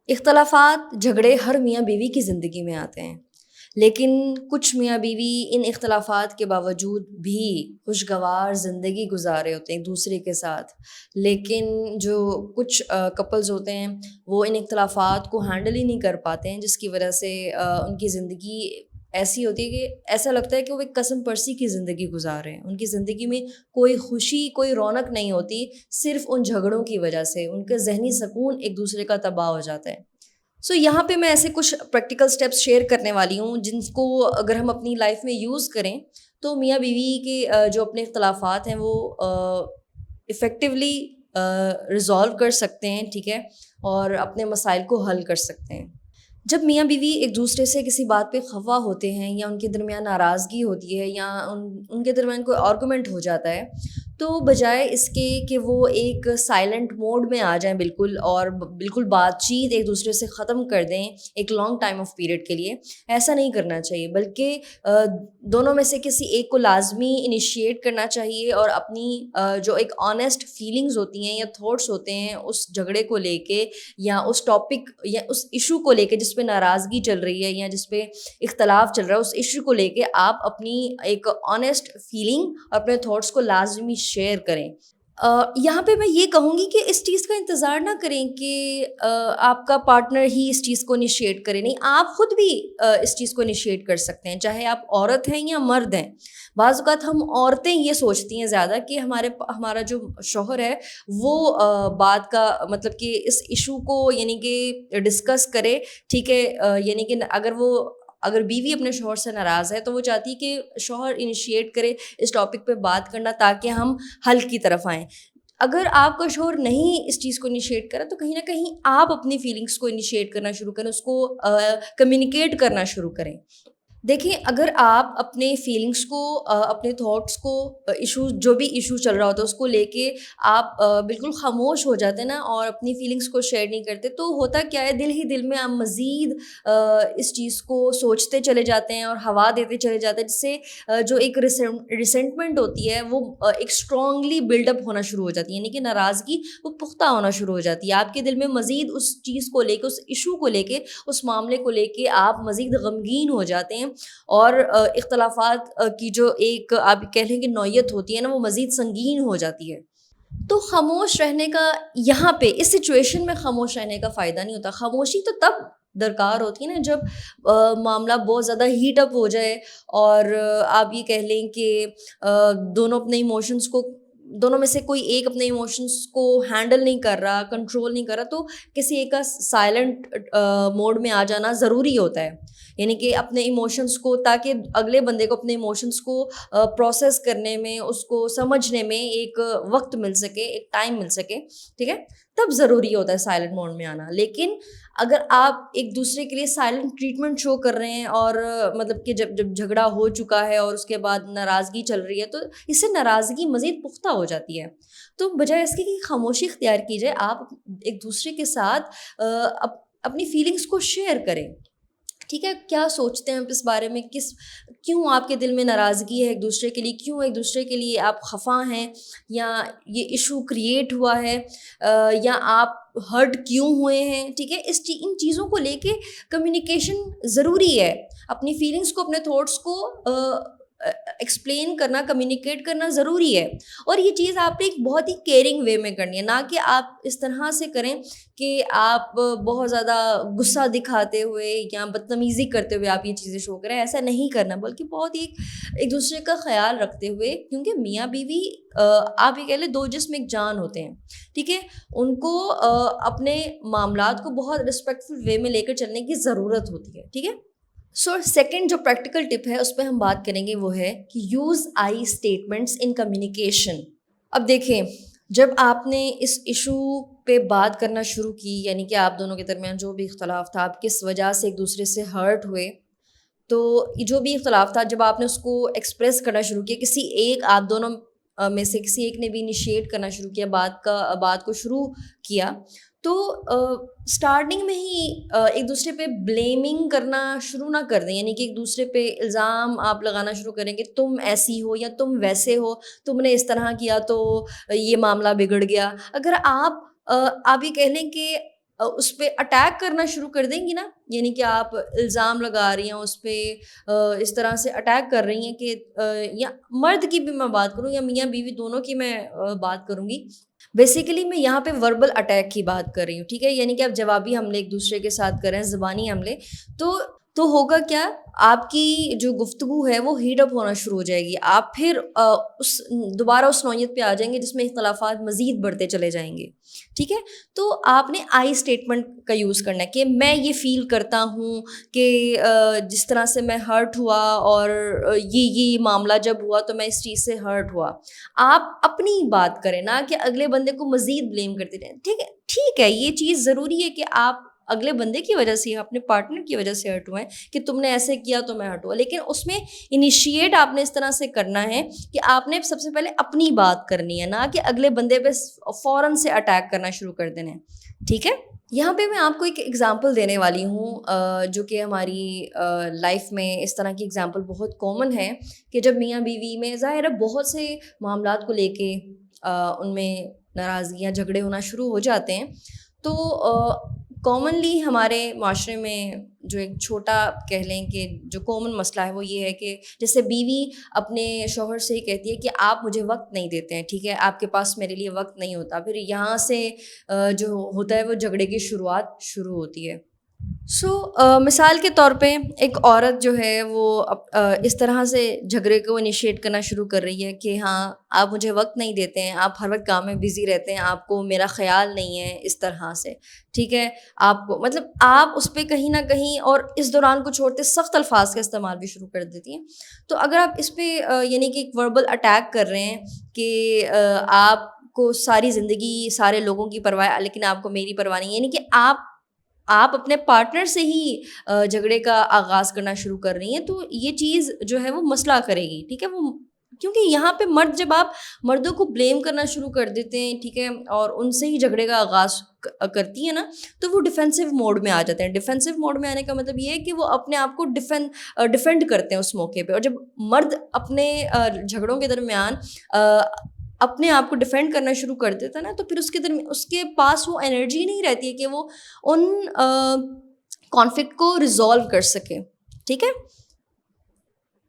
اختلافات جھگڑے ہر میاں بیوی کی زندگی میں آتے ہیں، لیکن کچھ میاں بیوی ان اختلافات کے باوجود بھی خوشگوار زندگی گزار رہے ہوتے ہیں ایک دوسرے کے ساتھ۔ لیکن جو کچھ کپلز ہوتے ہیں وہ ان اختلافات کو ہینڈل ہی نہیں کر پاتے ہیں، جس کی وجہ سے ان کی زندگی ایسی ہوتی ہے کہ ایسا لگتا ہے کہ وہ ایک قسم پرسی کی زندگی گزار رہے ہیں۔ ان کی زندگی میں کوئی خوشی، کوئی رونق نہیں ہوتی، صرف ان جھگڑوں کی وجہ سے ان کا ذہنی سکون ایک دوسرے کا تباہ ہو جاتا ہے۔ یہاں پہ میں ایسے کچھ پریکٹیکل اسٹیپس شیئر کرنے والی ہوں جن کو اگر ہم اپنی لائف میں یوز کریں تو میاں بیوی کے جو اپنے اختلافات ہیں وہ افیکٹولی ریزالو کر سکتے ہیں، ٹھیک ہے، اور اپنے مسائل کو حل کر سکتے ہیں۔ جب میاں بیوی ایک دوسرے سے کسی بات پہ خفا ہوتے ہیں یا ان کے درمیان ناراضگی ہوتی ہے یا ان کے درمیان کوئی آرگومنٹ ہو جاتا ہے، تو بجائے اس کے کہ وہ ایک سائلنٹ موڈ میں آ جائیں بالکل اور بالکل بات چیت ایک دوسرے سے ختم کر دیں ایک لانگ ٹائم آف پیریڈ کے لیے، ایسا نہیں کرنا چاہیے، بلکہ دونوں میں سے کسی ایک کو لازمی انیشیٹ کرنا چاہیے اور اپنی جو ایک آنیسٹ فیلنگز ہوتی ہیں یا تھاٹس ہوتے ہیں اس جھگڑے کو لے کے یا اس ٹاپک یا اس ایشو کو لے کے جس پہ ناراضگی چل رہی ہے یا جس پہ اختلاف چل رہا ہے، اس ایشو کو لے کے آپ اپنی ایک آنیسٹ فیلنگ اور اپنے تھاٹس کو لازمی شیئر کریں۔ یہاں پہ میں یہ کہوں گی کہ اس چیز کا انتظار نہ کریں کہ آپ کا پارٹنر ہی اس چیز کو انیشیٹ کرے، نہیں، آپ خود بھی اس چیز کو انیشیٹ کر سکتے ہیں، چاہے آپ عورت ہیں یا مرد ہیں۔ بعض اوقات ہم عورتیں یہ سوچتی ہیں زیادہ کہ ہمارا جو شوہر ہے وہ بات کا مطلب کہ اس ایشو کو یعنی کہ ڈسکس کرے، ٹھیک ہے، یعنی کہ اگر بیوی اپنے شوہر سے ناراض ہے تو وہ چاہتی ہے کہ شوہر انیشیٹ کرے اس ٹاپک پہ بات کرنا تاکہ ہم حل کی طرف آئیں۔ اگر آپ کا شوہر نہیں اس چیز کو انیشیٹ کرا تو کہیں نہ کہیں آپ اپنی فیلنگس کو انیشیٹ کرنا شروع کریں، اس کو کمیونیکیٹ کرنا شروع کریں۔ دیکھیں، اگر آپ اپنے فیلنگس کو اپنے تھاٹس کو ایشو جو بھی ایشو چل رہا ہوتا ہے اس کو لے کے آپ بالکل خاموش ہو جاتے ہیں نا اور اپنی فیلنگس کو شیئر نہیں کرتے، تو ہوتا کیا ہے، دل ہی دل میں آپ مزید اس چیز کو سوچتے چلے جاتے ہیں اور ہوا دیتے چلے جاتے ہیں، جس سے جو ایک ریسنٹمنٹ ہوتی ہے وہ ایک اسٹرانگلی بلڈ اپ ہونا شروع ہو جاتی ہے، یعنی کہ ناراضگی وہ پختہ ہونا شروع ہو جاتی ہے آپ کے دل میں، مزید اس چیز کو لے کے، اس ایشو کو لے کے، اس معاملے کو لے کے آپ مزید غمگین ہو جاتے ہیں اور اختلافات کی جو ایک آپ کہہ لیں کہ نوعیت ہوتی ہے نا وہ مزید سنگین ہو جاتی ہے۔ تو خاموش رہنے کا یہاں پہ اس سچویشن میں خاموش رہنے کا فائدہ نہیں ہوتا، خاموشی تو تب درکار ہوتی ہے نا جب معاملہ بہت زیادہ ہیٹ اپ ہو جائے اور آپ یہ کہہ لیں کہ دونوں اپنے ایموشنس کو، دونوں میں سے کوئی ایک اپنے ایموشنس کو ہینڈل نہیں کر رہا، کنٹرول نہیں کر رہا، تو کسی ایک کا سائلنٹ موڈ میں آ جانا ضروری ہوتا ہے، یعنی کہ اپنے ایموشنس کو، تاکہ اگلے بندے کو اپنے ایموشنس کو پروسیس کرنے میں، اس کو سمجھنے میں ایک وقت مل سکے، ایک ٹائم مل سکے، ٹھیک ہے، تب ضروری ہوتا ہے سائلنٹ موڈ میں آنا۔ لیکن اگر آپ ایک دوسرے کے لیے سائلنٹ ٹریٹمنٹ شو کر رہے ہیں اور مطلب کہ جب جھگڑا ہو چکا ہے اور اس کے بعد ناراضگی چل رہی ہے تو اس سے ناراضگی مزید پختہ ہو جاتی ہے، تو بجائے اس کے کہ خاموشی اختیار کی جائے، آپ ایک دوسرے کے ساتھ اپنی فیلنگس کو شیئر کریں، ٹھیک ہے، کیا سوچتے ہیں آپ اس بارے میں، کیوں آپ کے دل میں ناراضگی ہے ایک دوسرے کے لیے، کیوں ایک دوسرے کے لیے آپ خفا ہیں، یا یہ ایشو کریٹ ہوا ہے، یا آپ ہرٹ کیوں ہوئے ہیں، ٹھیک ہے، ان چیزوں کو لے کے کمیونیکیشن ضروری ہے، اپنی فیلنگس کو، اپنے تھاٹس کو ایکسپلین کرنا، کمیونیکیٹ کرنا ضروری ہے، اور یہ چیز آپ نے ایک بہت ہی کیئرنگ وے میں کرنی ہے، نہ کہ آپ اس طرح سے کریں کہ آپ بہت زیادہ غصہ دکھاتے ہوئے یا بدتمیزی کرتے ہوئے آپ یہ چیزیں شو کریں، ایسا نہیں کرنا، بلکہ بہت ہی ایک دوسرے کا خیال رکھتے ہوئے، کیونکہ میاں بیوی آپ یہ کہہ لیں دو جسم ایک جان ہوتے ہیں، ٹھیک ہے، ان کو اپنے معاملات کو بہت رسپیکٹفل وے میں لے کر چلنے کی ضرورت ہوتی ہے، ٹھیک ہے۔ سیکنڈ جو پریکٹیکل ٹپ ہے اس پہ ہم بات کریں گے وہ ہے کہ use I statements in communication. اب دیکھیں، جب آپ نے اس ایشو پہ بات کرنا شروع کی، یعنی کہ آپ دونوں کے درمیان جو بھی اختلاف تھا، آپ کس وجہ سے ایک دوسرے سے ہرٹ ہوئے، تو جو بھی اختلاف تھا جب آپ نے اس کو ایکسپریس کرنا شروع کیا، کسی ایک، آپ دونوں میں سے کسی ایک نے بھی انیشیٹ کرنا شروع کیا، بات کو شروع کیا، تو اسٹارٹنگ میں ہی ایک دوسرے پہ بلیمنگ کرنا شروع نہ کر دیں، یعنی کہ ایک دوسرے پہ الزام آپ لگانا شروع کریں کہ تم ایسی ہو یا تم ویسے ہو، تم نے اس طرح کیا تو یہ معاملہ بگڑ گیا۔ اگر آپ یہ کہہ لیں کہ اس پہ اٹیک کرنا شروع کر دیں گی نا، یعنی کہ آپ الزام لگا رہی ہیں اس پہ، اس طرح سے اٹیک کر رہی ہیں کہ یا مرد کی بھی میں بات کروں یا میاں بیوی دونوں کی میں بات کروں گی، بیسیکلی میں یہاں پہ وربل اٹیک کی بات کر رہی ہوں، ٹھیک ہے، یعنی کہ آپ جوابی حملے ایک دوسرے کے ساتھ کریں، زبانی حملے، تو ہوگا کیا، آپ کی جو گفتگو ہے وہ ہیٹ اپ ہونا شروع ہو جائے گی، آپ پھر دوبارہ اس نوعیت پہ آ جائیں گے جس میں اختلافات مزید بڑھتے چلے جائیں گے، ٹھیک ہے۔ تو آپ نے آئی اسٹیٹمنٹ کا یوز کرنا ہے کہ میں یہ فیل کرتا ہوں کہ جس طرح سے میں ہرٹ ہوا اور یہ معاملہ جب ہوا تو میں اس چیز سے ہرٹ ہوا، آپ اپنی بات کریں نہ کہ اگلے بندے کو مزید بلیم کرتے رہیں، ٹھیک ہے، یہ چیز ضروری ہے کہ آپ اگلے بندے کی وجہ سے، اپنے پارٹنر کی وجہ سے ہرٹ ہوئے ہیں کہ تم نے ایسے کیا تو میں ہرٹ ہوا، لیکن اس میں انیشیٹ آپ نے اس طرح سے کرنا ہے کہ آپ نے سب سے پہلے اپنی بات کرنی ہے، نہ کہ اگلے بندے پہ فوراً سے اٹیک کرنا شروع کر دینا ہے، ٹھیک ہے۔ یہاں پہ میں آپ کو ایک ایگزامپل دینے والی ہوں جو کہ ہماری لائف میں اس طرح کی ایگزامپل بہت کامن ہے کہ جب میاں بیوی میں ظاہر ہے بہت سے معاملات کو لے کے ان میں ناراضگیاں جھگڑے ہونا شروع ہو جاتے ہیں، تو کامنلی ہمارے معاشرے میں جو ایک چھوٹا کہہ لیں کہ جو کامن مسئلہ ہے وہ یہ ہے کہ جیسے بیوی اپنے شوہر سے ہی کہتی ہے کہ آپ مجھے وقت نہیں دیتے ہیں، ٹھیک ہے، آپ کے پاس میرے لیے وقت نہیں ہوتا، پھر یہاں سے جو ہوتا ہے وہ جھگڑے کی شروعات شروع ہوتی ہے۔ مثال کے طور پہ ایک عورت جو ہے وہ اس طرح سے جھگڑے کو انیشیٹ کرنا شروع کر رہی ہے کہ ہاں آپ مجھے وقت نہیں دیتے ہیں، آپ ہر وقت کام میں بزی رہتے ہیں، آپ کو میرا خیال نہیں ہے، اس طرح سے، ٹھیک ہے، آپ کو مطلب آپ اس پہ کہیں نہ کہیں اور اس دوران کچھ ہوتے سخت الفاظ کا استعمال بھی شروع کر دیتی ہیں۔ تو اگر آپ اس پہ یعنی کہ ایک وربل اٹیک کر رہے ہیں کہ آپ کو ساری زندگی سارے لوگوں کی پرواہ ہے لیکن آپ کو میری پرواہ نہیں، یعنی کہ آپ اپنے پارٹنر سے ہی جھگڑے کا آغاز کرنا شروع کر رہی ہیں، تو یہ چیز جو ہے وہ مسئلہ کرے گی، ٹھیک ہے، وہ کیونکہ یہاں پہ جب آپ مردوں کو بلیم کرنا شروع کر دیتے ہیں، ٹھیک ہے، اور ان سے ہی جھگڑے کا آغاز کرتی ہیں نا، تو وہ ڈیفینسو موڈ میں آ جاتے ہیں۔ ڈیفینسو موڈ میں آنے کا مطلب یہ ہے کہ وہ اپنے آپ کو ڈیفینڈ کرتے ہیں اس موقع پہ، اور جب مرد اپنے جھگڑوں کے درمیان اپنے آپ کو ڈیفینڈ کرنا شروع کر دیتا ہے نا، تو پھر اس کے پاس وہ انرجی نہیں رہتی ہے کہ وہ ان کانفلکٹ کو ریزالو کر سکے، ٹھیک ہے۔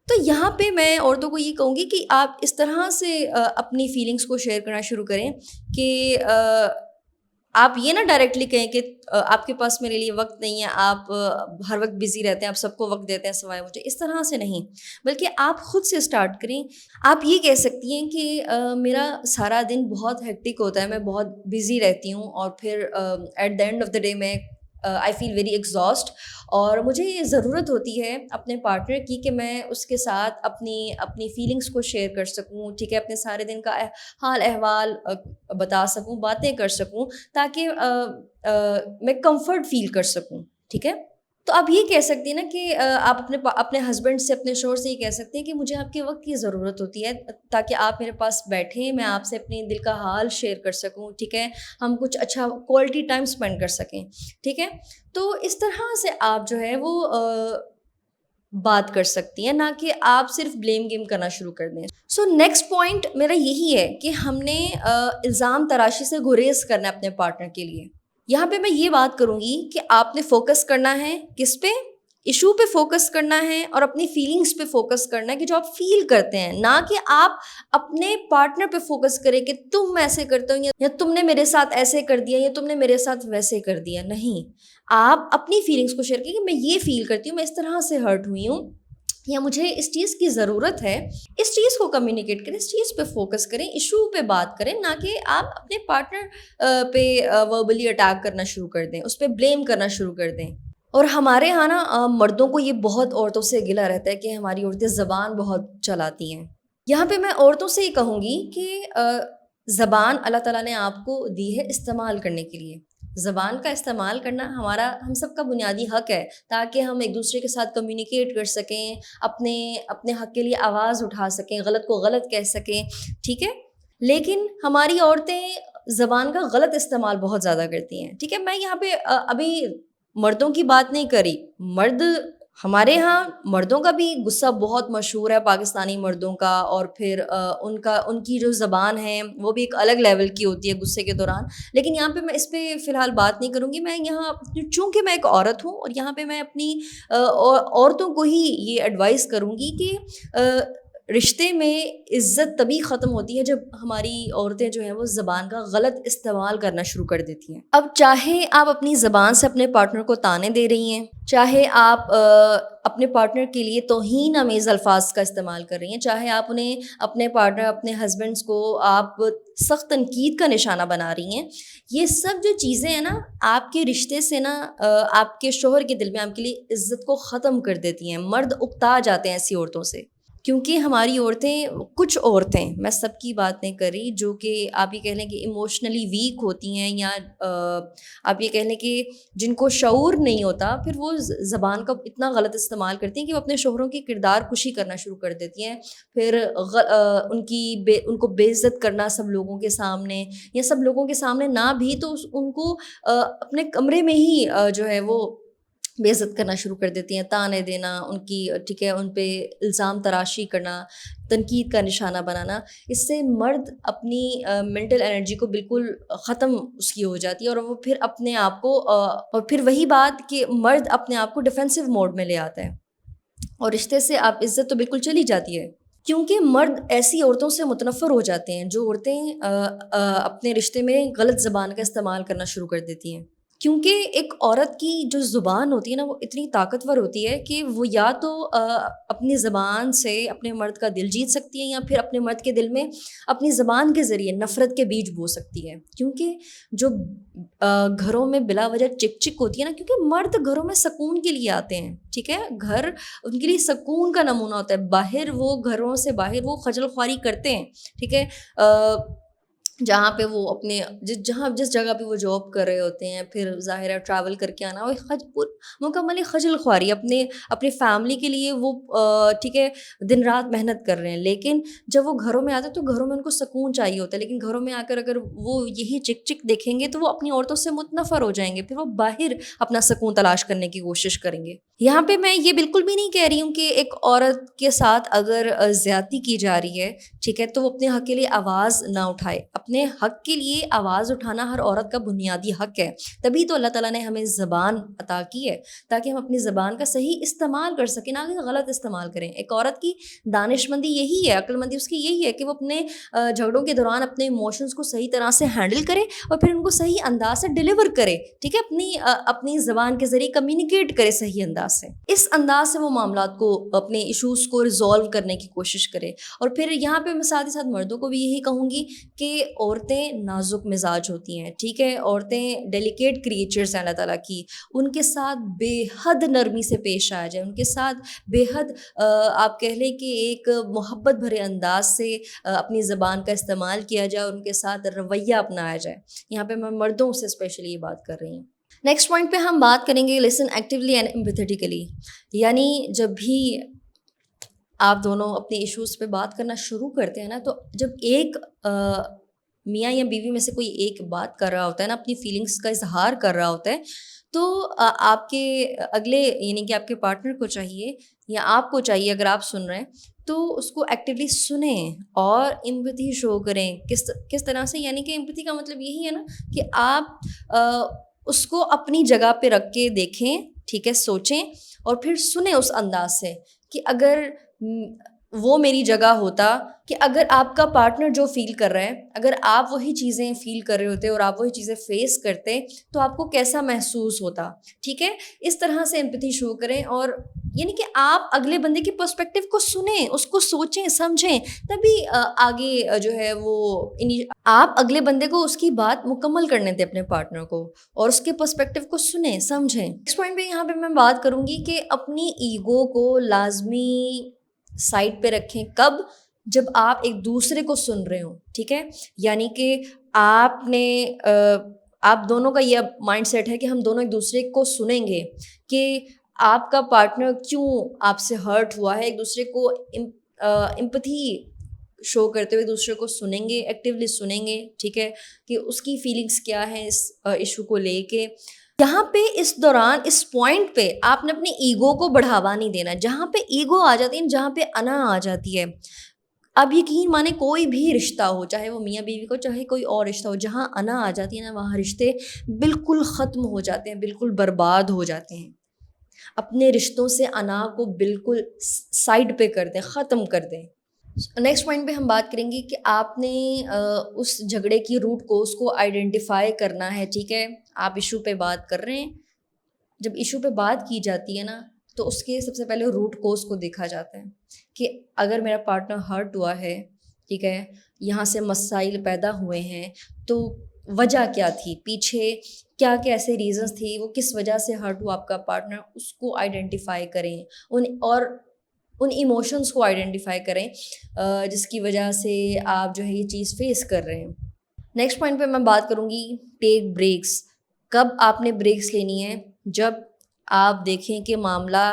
تو یہاں پہ میں عورتوں کو یہ کہوں گی کہ آپ اس طرح سے اپنی فیلنگس کو شیئر کرنا شروع کریں کہ آپ یہ نہ ڈائریکٹلی کہیں کہ آپ کے پاس میرے لیے وقت نہیں ہے، آپ ہر وقت بزی رہتے ہیں، آپ سب کو وقت دیتے ہیں سوائے مجھے، اس طرح سے نہیں، بلکہ آپ خود سے اسٹارٹ کریں۔ آپ یہ کہہ سکتی ہیں کہ میرا سارا دن بہت ہیکٹک ہوتا ہے، میں بہت بزی رہتی ہوں، اور پھر at the end of the day میں آئی فیل ویری ایگزاسٹ، اور مجھے یہ ضرورت ہوتی ہے اپنے پارٹنر کی کہ میں اس کے ساتھ اپنی فیلنگس کو شیئر کر سکوں، ٹھیک ہے، اپنے سارے دن کا حال احوال بتا سکوں، باتیں کر سکوں، تاکہ میں کمفرٹ فیل کر سکوں، ٹھیک ہے۔ تو آپ یہ کہہ سکتی ہیں نا کہ آپ اپنے ہسبینڈ سے، اپنے شوہر سے یہ کہہ سکتے ہیں کہ مجھے آپ کے وقت کی ضرورت ہوتی ہے تاکہ آپ میرے پاس بیٹھیں، میں آپ سے اپنے دل کا حال شیئر کر سکوں، ٹھیک ہے، ہم کچھ اچھا کوالٹی ٹائم اسپینڈ کر سکیں، ٹھیک ہے۔ تو اس طرح سے آپ جو ہے وہ بات کر سکتی ہیں، نہ کہ آپ صرف بلیم گیم کرنا شروع کر دیں۔ نیکسٹ پوائنٹ میرا یہی ہے کہ ہم نے الزام تراشی سے گریز کرنا ہے اپنے پارٹنر کے لیے۔ یہاں پہ میں یہ بات کروں گی کہ آپ نے فوکس کرنا ہے کس پہ، ایشو پہ فوکس کرنا ہے اور اپنی فیلنگس پہ فوکس کرنا ہے کہ جو آپ فیل کرتے ہیں، نہ کہ آپ اپنے پارٹنر پہ فوکس کریں کہ تم ایسے کرتے ہو یا تم نے میرے ساتھ ایسے کر دیا یا تم نے میرے ساتھ ویسے کر دیا، نہیں، آپ اپنی فیلنگس کو شیئر کریں کہ میں یہ فیل کرتی ہوں، میں اس طرح سے ہرٹ ہوئی ہوں، یا مجھے اس چیز کی ضرورت ہے، اس چیز کو کمیونیکیٹ کریں، اس چیز پہ فوکس کریں، ایشو پہ بات کریں، نہ کہ آپ اپنے پارٹنر پہ وربلی اٹیک کرنا شروع کر دیں، اس پہ بلیم کرنا شروع کر دیں۔ اور ہمارے یہاں نا مردوں کو یہ بہت عورتوں سے گلہ رہتا ہے کہ ہماری عورتیں زبان بہت چلاتی ہیں۔ یہاں پہ میں عورتوں سے یہ کہوں گی کہ زبان اللہ تعالیٰ نے آپ کو دی ہے استعمال کرنے کے لیے، زبان کا استعمال کرنا ہم سب کا بنیادی حق ہے، تاکہ ہم ایک دوسرے کے ساتھ کمیونیکیٹ کر سکیں، اپنے حق کے لیے آواز اٹھا سکیں، غلط کو غلط کہہ سکیں، ٹھیک ہے۔ لیکن ہماری عورتیں زبان کا غلط استعمال بہت زیادہ کرتی ہیں، ٹھیک ہے۔ میں یہاں پہ ابھی مردوں کی بات نہیں کری، مرد ہمارے یہاں مردوں کا بھی غصہ بہت مشہور ہے، پاکستانی مردوں کا، اور پھر ان کی جو زبان ہے وہ بھی ایک الگ لیول کی ہوتی ہے غصے کے دوران. لیکن یہاں پہ میں اس پہ فی الحال بات نہیں کروں گی. میں یہاں چونکہ میں ایک عورت ہوں اور یہاں پہ میں اپنی عورتوں کو ہی یہ ایڈوائز کروں گی کہ رشتے میں عزت تبھی ختم ہوتی ہے جب ہماری عورتیں جو ہیں وہ زبان کا غلط استعمال کرنا شروع کر دیتی ہیں. اب چاہے آپ اپنی زبان سے اپنے پارٹنر کو طعنے دے رہی ہیں، چاہے آپ اپنے پارٹنر کے لیے توہین آمیز الفاظ کا استعمال کر رہی ہیں، چاہے آپ انہیں اپنے پارٹنر اپنے ہسبینڈس کو آپ سخت تنقید کا نشانہ بنا رہی ہیں، یہ سب جو چیزیں ہیں نا آپ کے رشتے سے نا آپ کے شوہر کے دل میں آپ کے لیے عزت کو ختم کر دیتی ہیں. مرد اکتا جاتے ہیں ایسی عورتوں سے، کیونکہ ہماری عورتیں، کچھ عورتیں، میں سب کی بات نہیں کر رہی، جو کہ آپ یہ کہہ لیں کہ ایموشنلی ویک ہوتی ہیں، یا آپ یہ کہہ لیں کہ جن کو شعور نہیں ہوتا، پھر وہ زبان کا اتنا غلط استعمال کرتی ہیں کہ وہ اپنے شوہروں کی کردار کشی کرنا شروع کر دیتی ہیں. پھر ان کو بے عزت کرنا سب لوگوں کے سامنے، یا سب لوگوں کے سامنے نہ بھی تو ان کو اپنے کمرے میں ہی جو ہے وہ بے عزت کرنا شروع کر دیتی ہیں، طعنے دینا ان کی، ٹھیک ہے، ان پہ الزام تراشی کرنا، تنقید کا نشانہ بنانا. اس سے مرد اپنی مینٹل انرجی کو بالکل ختم اس کی ہو جاتی ہے، اور وہ پھر اپنے آپ کو اور پھر وہی بات کہ مرد اپنے آپ کو ڈیفینسو موڈ میں لے آتا ہے، اور رشتے سے آپ عزت تو بالکل چلی جاتی ہے. کیونکہ مرد ایسی عورتوں سے متنفر ہو جاتے ہیں جو عورتیں اپنے رشتے میں غلط زبان کا استعمال کرنا شروع کر دیتی ہیں. کیونکہ ایک عورت کی جو زبان ہوتی ہے نا وہ اتنی طاقتور ہوتی ہے کہ وہ یا تو اپنی زبان سے اپنے مرد کا دل جیت سکتی ہے، یا پھر اپنے مرد کے دل میں اپنی زبان کے ذریعے نفرت کے بیج بو سکتی ہے. کیونکہ جو گھروں میں بلا وجہ چک چک ہوتی ہے نا، کیونکہ مرد گھروں میں سکون کے لیے آتے ہیں، ٹھیک ہے، گھر ان کے لیے سکون کا نمونہ ہوتا ہے. باہر وہ گھروں سے باہر وہ خجل خواری کرتے ہیں، ٹھیک ہے، جہاں پہ وہ اپنے جس جگہ پہ وہ جاب کر رہے ہوتے ہیں، پھر ظاہر ہے ٹریول کر کے آنا، وہ مکمل خجل خواری اپنے فیملی کے لیے وہ ٹھیک ہے دن رات محنت کر رہے ہیں. لیکن جب وہ گھروں میں آتے ہیں تو گھروں میں ان کو سکون چاہیے ہوتا ہے، لیکن گھروں میں آ کر اگر وہ یہی چک چک دیکھیں گے تو وہ اپنی عورتوں سے متنفر ہو جائیں گے، پھر وہ باہر اپنا سکون تلاش کرنے کی کوشش کریں گے. یہاں پہ میں یہ بالکل بھی نہیں کہہ رہی ہوں کہ ایک عورت کے ساتھ اگر زیادتی کی جا رہی ہے، ٹھیک ہے، تو وہ اپنے حق کے لیے آواز نہ اٹھائے. اپنے حق کے لیے آواز اٹھانا ہر عورت کا بنیادی حق ہے. تبھی تو اللہ تعالیٰ نے ہمیں زبان عطا کی ہے تاکہ ہم اپنی زبان کا صحیح استعمال کر سکیں، نہ کہ غلط استعمال کریں. ایک عورت کی دانش مندی یہی ہے، عقل مندی اس کی یہی ہے کہ وہ اپنے جھگڑوں کے دوران اپنے ایموشنز کو صحیح طرح سے ہینڈل کرے اور پھر ان کو صحیح انداز سے ڈیلیور کرے، ٹھیک ہے، اپنی زبان کے ذریعے کمیونیکیٹ کرے صحیح انداز سے. اس انداز سے وہ معاملات کو، اپنے ایشوز کو ریزالو کرنے کی کوشش کرے. اور پھر یہاں پہ میں ساتھ ہی ساتھ مردوں کو بھی یہی کہوں گی کہ عورتیں نازک مزاج ہوتی ہیں، ٹھیک ہے، عورتیں ڈیلیکیٹ کریچرز ہیں اللہ تعالیٰ کی. ان کے ساتھ بے حد نرمی سے پیش آیا جائے، ان کے ساتھ بے حد آپ کہہ لیں کہ ایک محبت بھرے انداز سے اپنی زبان کا استعمال کیا جائے، اور ان کے ساتھ رویہ اپنایا جائے. یہاں پہ میں مردوں سے اسپیشلی یہ بات کر رہی ہوں. نیکسٹ پوائنٹ پہ ہم بات کریں گے لسن ایکٹیولی اینڈ ایمپیتھیٹیکلی. یعنی جب بھی آپ دونوں اپنے ایشوز پہ بات کرنا شروع کرتے ہیں نا، تو جب ایک میاں یا بیوی میں سے کوئی ایک بات کر رہا ہوتا ہے نا، اپنی فیلنگس کا اظہار کر رہا ہوتا ہے، تو آپ کے اگلے یعنی کہ آپ کے پارٹنر کو چاہیے یا آپ کو چاہیے، اگر آپ سن رہے ہیں تو اس کو ایکٹیولی سنیں اور ایمپیتھی شو کریں. کس طرح سے؟ یعنی کہ ایمپیتھی کا مطلب یہی ہے نا کہ آپ اس کو اپنی جگہ پہ رکھ کے دیکھیں، ٹھیک ہے، سوچیں اور پھر سنیں اس انداز سے کہ اگر وہ میری جگہ ہوتا، کہ اگر آپ کا پارٹنر جو فیل کر رہا ہے، اگر آپ وہی چیزیں فیل کر رہے ہوتے اور آپ وہی چیزیں فیس کرتے تو آپ کو کیسا محسوس ہوتا، ٹھیک ہے. اس طرح سے ایمپیتھی شو کریں، اور یعنی کہ آپ اگلے بندے کی پرسپیکٹیو کو سنیں، اس کو سوچیں سمجھیں، تبھی آگے جو ہے وہ آپ اگلے بندے کو اس کی بات مکمل کرنے دیں اپنے پارٹنر کو، اور اس کے پرسپیکٹیو کو سنیں سمجھیں. نیکسٹ پوائنٹ پہ یہاں پہ میں بات کروں گی کہ اپنی ایگو کو لازمی سائڈ پہ رکھیں. کب؟ جب آپ ایک دوسرے کو سن رہے ہوں، ٹھیک ہے. یعنی کہ آپ دونوں کا یہ مائنڈ سیٹ ہے کہ ہم دونوں ایک دوسرے کو سنیں گے کہ آپ کا پارٹنر کیوں آپ سے ہرٹ ہوا ہے. ایک دوسرے کو ایمپتھی شو کرتے ہوئے دوسرے کو سنیں گے، ایکٹیولی سنیں گے، ٹھیک ہے، کہ اس کی فیلنگس کیا ہیں اس ایشو کو لے کے. یہاں پہ اس دوران اس پوائنٹ پہ آپ نے اپنی ایگو کو بڑھاوا نہیں دینا. جہاں پہ ایگو آ جاتی ہے, جہاں پہ انا آ جاتی ہے, اب یقین مانے کوئی بھی رشتہ ہو, چاہے وہ میاں بیوی کو, چاہے کوئی اور رشتہ ہو, جہاں انا آ جاتی ہے نا, وہاں رشتے بالکل ختم ہو جاتے ہیں, بالکل برباد ہو جاتے ہیں. اپنے رشتوں سے انا کو بالکل سائڈ پہ کر دیں, ختم کر دیں. نیکسٹ پوائنٹ پہ ہم بات کریں گے کہ آپ نے اس جھگڑے کی روٹ کوز کو آئیڈینٹیفائی کرنا ہے. ٹھیک ہے, آپ ایشو پہ بات کر رہے ہیں. جب ایشو پہ بات کی جاتی ہے نا, تو اس کے سب سے پہلے روٹ کوز کو دیکھا جاتا ہے کہ اگر میرا پارٹنر ہرٹ ہوا ہے, ٹھیک ہے, یہاں سے مسائل پیدا ہوئے ہیں, تو وجہ کیا تھی, پیچھے کیا کیا ایسے ریزنس تھی, وہ کس وجہ سے ہرٹ ہوا آپ کا پارٹنر, اس کو آئیڈینٹیفائی کریں. ان ایموشنس کو آئیڈینٹیفائی کریں جس کی وجہ سے آپ جو ہے یہ چیز فیس کر رہے ہیں. نیکسٹ پوائنٹ پہ میں بات کروں گی ٹیک بریکس. کب آپ نے بریکس لینی ہے؟ جب آپ دیکھیں کہ معاملہ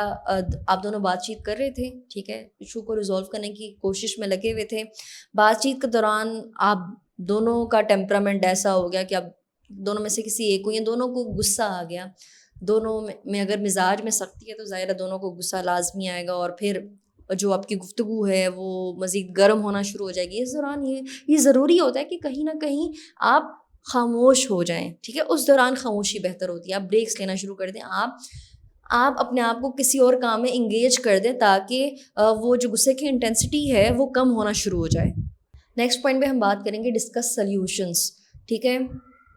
آپ دونوں بات چیت کر رہے تھے, ٹھیک ہے, ایشو کو ریزولو کرنے کی کوشش میں لگے ہوئے تھے, بات چیت کے دوران آپ دونوں کا ٹیمپرامنٹ ایسا ہو گیا کہ اب دونوں میں سے کسی ایک کو, یا دونوں کو غصہ آ گیا. دونوں میں اگر مزاج میں سختی ہے تو ظاہر ہے دونوں کو غصہ لازمی آئے گا, اور پھر جو آپ کی گفتگو ہے وہ مزید گرم ہونا شروع ہو جائے گی. اس دوران یہ ضروری ہوتا ہے کہ کہیں نہ کہیں آپ خاموش ہو جائیں. ٹھیک ہے, اس دوران خاموشی بہتر ہوتی ہے. آپ بریکس لینا شروع کر دیں, آپ اپنے آپ کو کسی اور کام میں انگیج کر دیں تاکہ وہ جو غصے کی انٹینسٹی ہے وہ کم ہونا شروع ہو جائے. نیکسٹ پوائنٹ پہ ہم بات کریں گے ڈسکس سلیوشنس. ٹھیک ہے,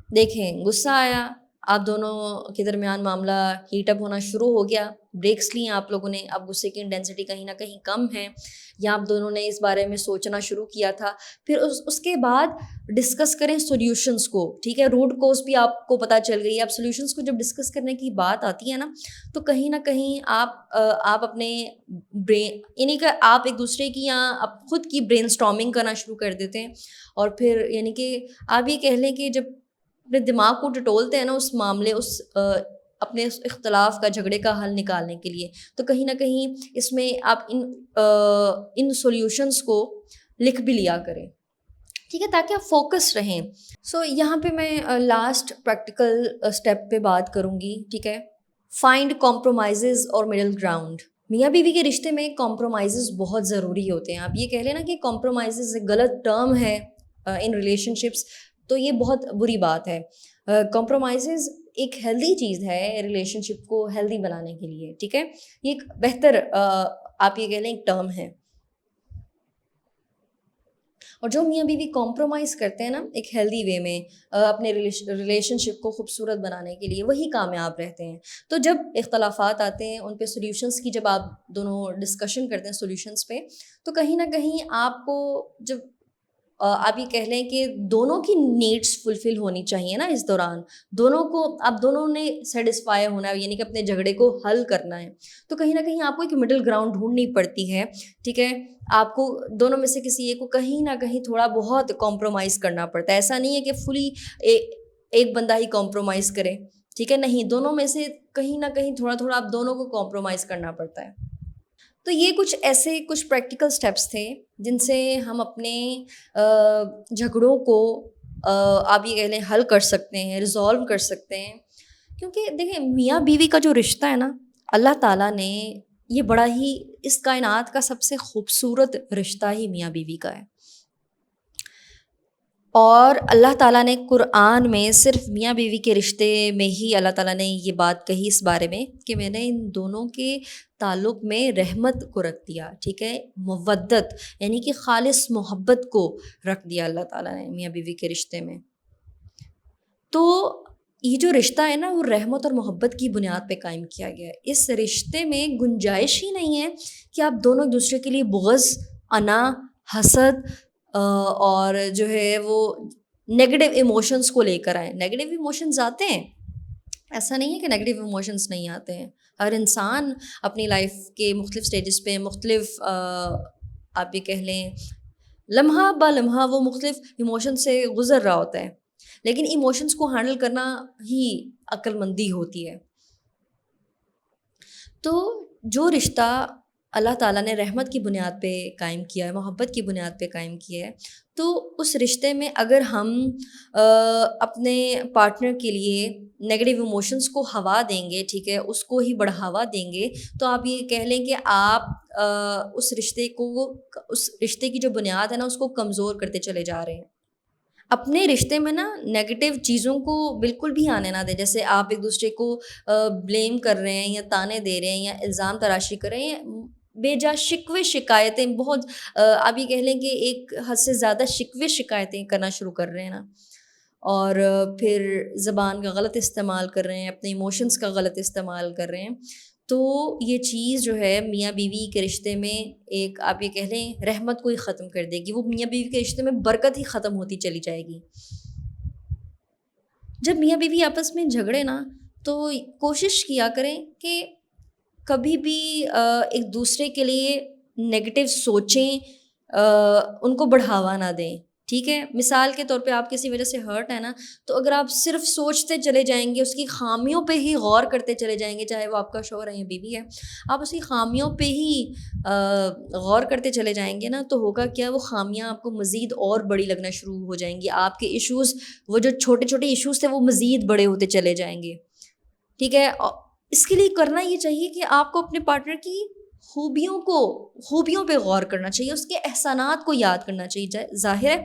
دیکھیں غصہ آیا, آپ دونوں کے درمیان معاملہ ہیٹ اپ ہونا شروع ہو گیا, بریکس لیے آپ لوگوں نے, اب غصے کی انٹینسٹی کہیں نہ کہیں کم ہے, یا آپ دونوں نے اس بارے میں سوچنا شروع کیا تھا. پھر اس کے بعد ڈسکس کریں سولیوشنس کو. ٹھیک ہے, روٹ کوز بھی آپ کو پتہ چل گئی. اب سولیوشنس کو جب ڈسکس کرنے کی بات آتی ہے نا, تو کہیں نہ کہیں آپ اپنے برین, یعنی کہ آپ ایک دوسرے کی یا آپ خود کی برین اسٹارمنگ کرنا شروع کر دیتے ہیں. اور پھر یعنی کہ آپ یہ کہہ لیں کہ جب اپنے دماغ کو ٹٹولتے ہیں نا اس معاملے, اپنے اس اختلاف کا, جھگڑے کا حل نکالنے کے لیے, تو کہیں نہ کہیں اس میں آپ ان سولیوشنس کو لکھ بھی لیا کریں. ٹھیک ہے, تاکہ آپ فوکس رہیں. سو یہاں پہ میں لاسٹ پریکٹیکل اسٹیپ پہ بات کروں گی. ٹھیک ہے, فائنڈ کمپرومائزز اور مڈل گراؤنڈ. میاں بیوی کے رشتے میں کمپرومائزز بہت ضروری ہوتے ہیں. آپ یہ کہہ لیں نا کہ کمپرومائزز ایک غلط ٹرم ہے ان ریلیشن شپس, تو یہ بہت بری بات ہے. کمپرومائزز ایک ہیلدی چیز ہے ریلیشن شپ کو ہیلدی بنانے کے لیے. ٹھیک ہے, یہ ایک بہتر آپ یہ کہہ لیں ایک ٹرم ہے. اور جو میاں بیوی کمپرومائز کرتے ہیں نا ایک ہیلدی وے میں اپنے ریلیشن شپ کو خوبصورت بنانے کے لیے, وہی کامیاب رہتے ہیں. تو جب اختلافات آتے ہیں ان پہ سولیوشنس کی جب آپ دونوں ڈسکشن کرتے ہیں سولیوشنس پہ, تو کہیں نہ کہیں آپ کو جب آپ یہ کہہ لیں کہ دونوں کی نیڈس فلفل ہونی چاہیے نا اس دوران, دونوں کو اب دونوں نے سیٹسفائی ہونا ہے, یعنی کہ اپنے جھگڑے کو حل کرنا ہے. تو کہیں نہ کہیں آپ کو ایک مڈل گراؤنڈ ڈھونڈنی پڑتی ہے. ٹھیک ہے, آپ کو دونوں میں سے کسی ایک کو کہیں نہ کہیں تھوڑا بہت کمپرومائز کرنا پڑتا ہے. ایسا نہیں ہے کہ فلی ایک بندہ ہی کمپرومائز کرے. ٹھیک ہے, نہیں, دونوں میں سے کہیں نہ کہیں تھوڑا تھوڑا آپ دونوں کو کمپرومائز کرنا پڑتا ہے. تو یہ کچھ پریکٹیکل سٹیپس تھے جن سے ہم اپنے جھگڑوں کو آپ یہ کہہ لیں حل کر سکتے ہیں, ریزالو کر سکتے ہیں. کیونکہ دیکھیں میاں بیوی کا جو رشتہ ہے نا, اللہ تعالیٰ نے یہ بڑا ہی, اس کائنات کا سب سے خوبصورت رشتہ ہی میاں بیوی کا ہے. اور اللہ تعالیٰ نے قرآن میں صرف میاں بیوی کے رشتے میں ہی اللہ تعالیٰ نے یہ بات کہی اس بارے میں کہ میں نے ان دونوں کے تعلق میں رحمت کو رکھ دیا. ٹھیک ہے, مودت یعنی کہ خالص محبت کو رکھ دیا اللہ تعالیٰ نے میاں بیوی کے رشتے میں. تو یہ جو رشتہ ہے نا وہ رحمت اور محبت کی بنیاد پہ قائم کیا گیا ہے. اس رشتے میں گنجائش ہی نہیں ہے کہ آپ دونوں ایک دوسرے کے لیے بغض, انا, حسد اور جو ہے وہ نیگیٹو ایموشنس کو لے کر آئیں. نیگیٹو ایموشنز آتے ہیں, ایسا نہیں ہے کہ نیگیٹو ایموشنز نہیں آتے ہیں. ہر انسان اپنی لائف کے مختلف سٹیجز پہ مختلف آپ یہ کہہ لیں لمحہ با لمحہ وہ مختلف ایموشن سے گزر رہا ہوتا ہے, لیکن ایموشنز کو ہینڈل کرنا ہی عقل مندی ہوتی ہے. تو جو رشتہ اللہ تعالیٰ نے رحمت کی بنیاد پہ قائم کیا ہے، محبت کی بنیاد پہ قائم کیا ہے، تو اس رشتے میں اگر ہم اپنے پارٹنر کے لیے نگیٹیو ایموشنس کو ہوا دیں گے، ٹھیک ہے، اس کو ہی بڑھاوا دیں گے، تو آپ یہ کہہ لیں کہ آپ اس رشتے کو، اس رشتے کی جو بنیاد ہے نا، اس کو کمزور کرتے چلے جا رہے ہیں۔ اپنے رشتے میں نا نیگیٹو چیزوں کو بالکل بھی آنے نہ دیں، جیسے آپ ایک دوسرے کو بلیم کر رہے ہیں یا تانے دے رہے ہیں یا الزام تراشی کر رہے ہیں، بے جا شکوے شکایتیں، بہت آپ یہ کہہ لیں کہ ایک حد سے زیادہ شکوے شکایتیں کرنا شروع کر رہے ہیں نا، اور پھر زبان کا غلط استعمال کر رہے ہیں، اپنے ایموشنس کا غلط استعمال کر رہے ہیں، تو یہ چیز جو ہے میاں بیوی کے رشتے میں ایک آپ یہ کہہ لیں رحمت کو ہی ختم کر دے گی، وہ میاں بیوی کے رشتے میں برکت ہی ختم ہوتی چلی جائے گی۔ جب میاں بیوی آپس میں جھگڑے نا، تو کوشش کیا کریں کہ کبھی بھی ایک دوسرے کے لیے نگیٹو سوچیں، ان کو بڑھاوا نہ دیں، ٹھیک ہے۔ مثال کے طور پہ آپ کسی وجہ سے ہرٹ ہے نا، تو اگر آپ صرف سوچتے چلے جائیں گے، اس کی خامیوں پہ ہی غور کرتے چلے جائیں گے، چاہے وہ آپ کا شوہر ہے یا بیوی ہے، آپ اس کی خامیوں پہ ہی غور کرتے چلے جائیں گے نا، تو ہوگا کیا، وہ خامیاں آپ کو مزید اور بڑی لگنا شروع ہو جائیں گی، آپ کے ایشوز، وہ جو چھوٹے چھوٹے ایشوز تھے وہ مزید بڑے ہوتے چلے جائیں گے، ٹھیک ہے۔ اس کے لیے کرنا یہ چاہیے کہ آپ کو اپنے پارٹنر کی خوبیوں پہ غور کرنا چاہیے، اس کے احسانات کو یاد کرنا چاہیے۔ ظاہر ہے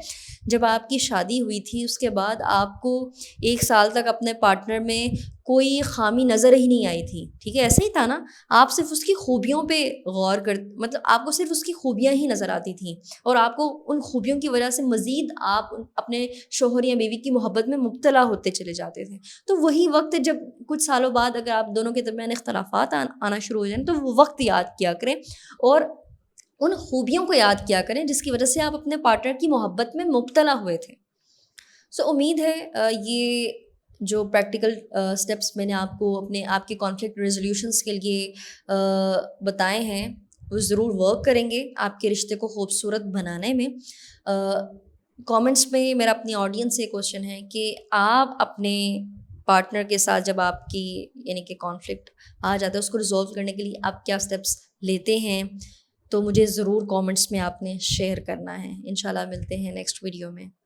جب آپ کی شادی ہوئی تھی، اس کے بعد آپ کو 1 سال تک اپنے پارٹنر میں کوئی خامی نظر ہی نہیں آئی تھی، ٹھیک ہے، ایسے ہی تھا نا، آپ صرف اس کی خوبیوں پہ غور کر، مطلب آپ کو صرف اس کی خوبیاں ہی نظر آتی تھیں، اور آپ کو ان خوبیوں کی وجہ سے مزید آپ اپنے شوہر یا بیوی کی محبت میں مبتلا ہوتے چلے جاتے تھے۔ تو وہی وقت جب کچھ سالوں بعد اگر آپ دونوں کے درمیان اختلافات آنا شروع ہو جائیں، تو وہ وقت یاد کیا کریں اور ان خوبیوں کو یاد کیا کریں جس کی وجہ سے آپ اپنے پارٹنر کی محبت میں مبتلا ہوئے تھے۔ امید ہے یہ جو پریکٹیکل اسٹیپس میں نے آپ کو آپ کے کانفلکٹ ریزولوشنس کے لیے بتائے ہیں، وہ ضرور ورک کریں گے آپ کے رشتے کو خوبصورت بنانے میں۔ کامنٹس میں میرا اپنی آڈینس سے کوشچن ہے کہ آپ اپنے پارٹنر کے ساتھ جب آپ کی یعنی کہ کانفلکٹ آ جاتا ہے، اس کو ریزولو کرنے کے لیے آپ کیا اسٹیپس لیتے ہیں، تو مجھے ضرور کامنٹس میں آپ نے شیئر کرنا ہے۔ انشاءاللہ ملتے ہیں نیکسٹ ویڈیو میں۔